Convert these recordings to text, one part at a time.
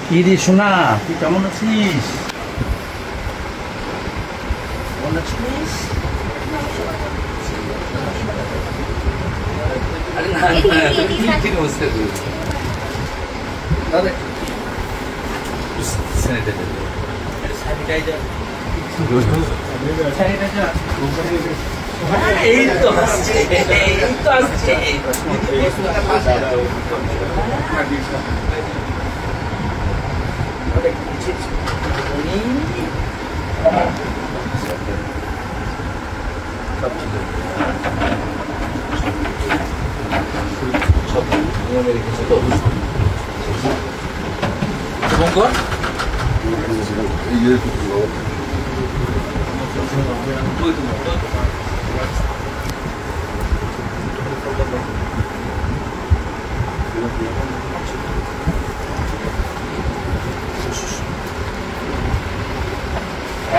কি রে সোনা, তুই কেমন আছিস? কেমন আছিস? আরে না ঠিক অবস্থা দাদা স্যানিটাইজার এই তো আসছে এই তো আসছে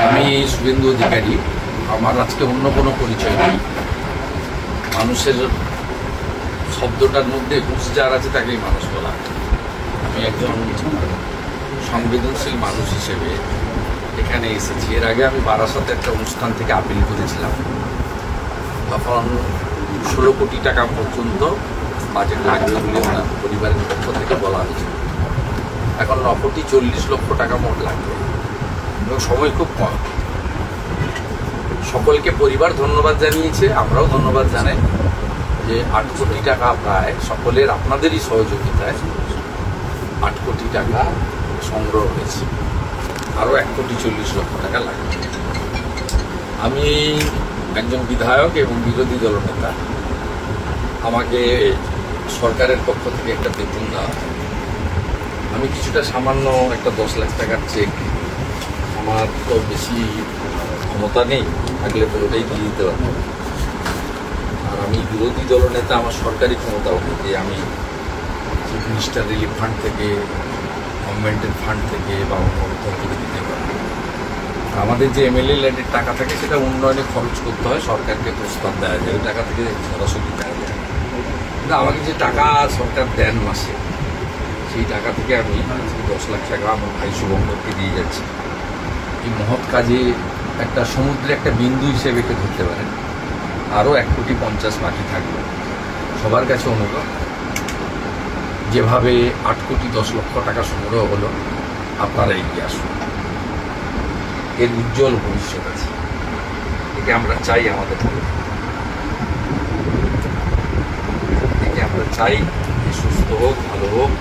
আমি শুভেন্দু অধিকারী। আমার আজকে অন্য কোনো পরিচয় নেই। মানুষের শব্দটার মধ্যে হুঁশজার আছে, তাকেই মানুষ বলা। আমি একজন সংবেদনশীল মানুষ হিসেবে এখানে এসেছি। এর আগে আমি বারাসাতে একটা অনুষ্ঠান থেকে আপিল করেছিলাম। তখন 16 কোটি টাকা পর্যন্ত বাজেট লাগবে বলে ওনার পরিবারের পক্ষ থেকে বলা হয়েছিল। এখন 9 কোটি 40 লক্ষ টাকা মোট লাগবে এবং সময় খুব কম। সকলকে পরিবার ধন্যবাদ জানিয়েছে, আমরাও ধন্যবাদ জানাই যে 8 কোটি টাকা প্রায় সকলের আপনাদেরই সহযোগিতায় 8 কোটি টাকা সংগ্রহ হয়েছে। আরও 1 কোটি 40 লক্ষ টাকা লাগবে। আমি একজন বিধায়ক এবং বিরোধী দলনেতা। আমাকে সরকারের পক্ষ থেকে একটা বেতন দেওয়া। আমি কিছুটা সামান্য একটা 10 লাখ টাকার চেক, আমার তো বেশি ক্ষমতা নেই, থাকলে তো ওটাই দিয়ে দিতে পারতাম। আর আমি বিরোধী দলনেতা, আমার সরকারি ক্ষমতা ওঠে যে আমি চিফ মিনিস্টার রিলিফ ফান্ড থেকে, গভর্নমেন্টের ফান্ড থেকে বা অন্য কোথাও থেকে দিতে পারি। আমাদের যে এমএলএ ল্যান্ডের টাকা থাকে সেটা উন্নয়নে খরচ করতে হয়, সরকারকে প্রস্তাব দেওয়া যায়, ওই টাকা থেকে সরাসরি দেওয়া যায়। কিন্তু আমাকে যে টাকা সরকার দেন মাসে, সেই টাকা থেকে আমি 10 লাখ টাকা আমার ভাই শুভঙ্করকে দিয়ে যাচ্ছি। এই মহৎ কাজে একটা সমুদ্রে একটা বিন্দু হিসেবে কে ধরতে পারেন। আরও 1 কোটি 50 বাকি থাকবে। সবার কাছে অনুরোধ, যেভাবে 8 কোটি 10 লক্ষ টাকা সংগ্রহ হলো, আপনারা এগিয়ে আসুন। এর উজ্জ্বল ভবিষ্যৎ আছে, একে আমরা চাই আমাদের মধ্যে। একে আমরা চাই যে সুস্থ হোক, ভালো হোক,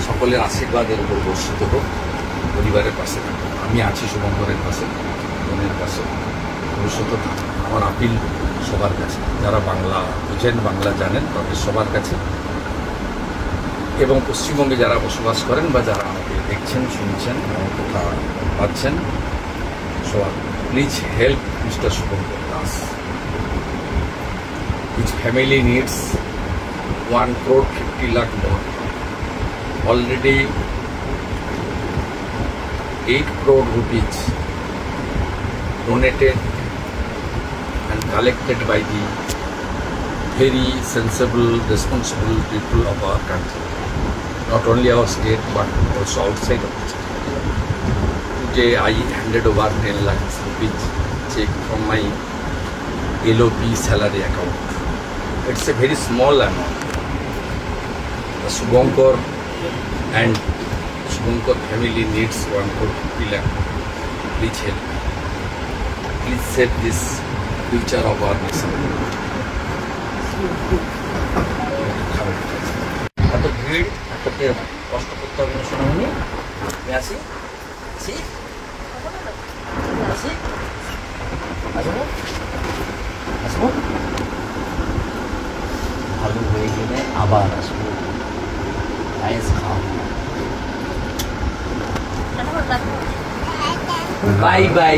সকলের আশীর্বাদের উপর বর্ষিত হোক, পরিবারের পাশে থাকুন। আমি আছি শুভঙ্করের পাশে, বোনের পাশে, ভবিষ্যতে থাকুন। আমার আপিল সবার কাছে, যারা বাংলা বুঝেন, বাংলা জানেন, তাদের সবার কাছে, এবং পশ্চিমবঙ্গে যারা বসবাস করেন বা যারা আমাকে দেখছেন, শুনছেন, আমার কথা পাচ্ছেন, সবার please help mister Shubhankar Das. His family needs 1 crore 50 lakh more. Already 8 crore rupees donated and collected by the very sensible, responsible people of our country. Not only our state but also outside of the state. Today I handed over 10 lakhs rupees check from my LOP salary account. It's a very small amount. The Shubhankar and Shubhankar family needs 1 crore 50 lakh. Please help. Please save this future of our nation. এত ভিড়, এতকে কষ্ট করতে হবে না সোনামণি। আমি আসি আসি আসি আসবো আসবো, ভালো হয়ে গেলে আবার আসবো, আইস খাওয়াবো। Bye bye.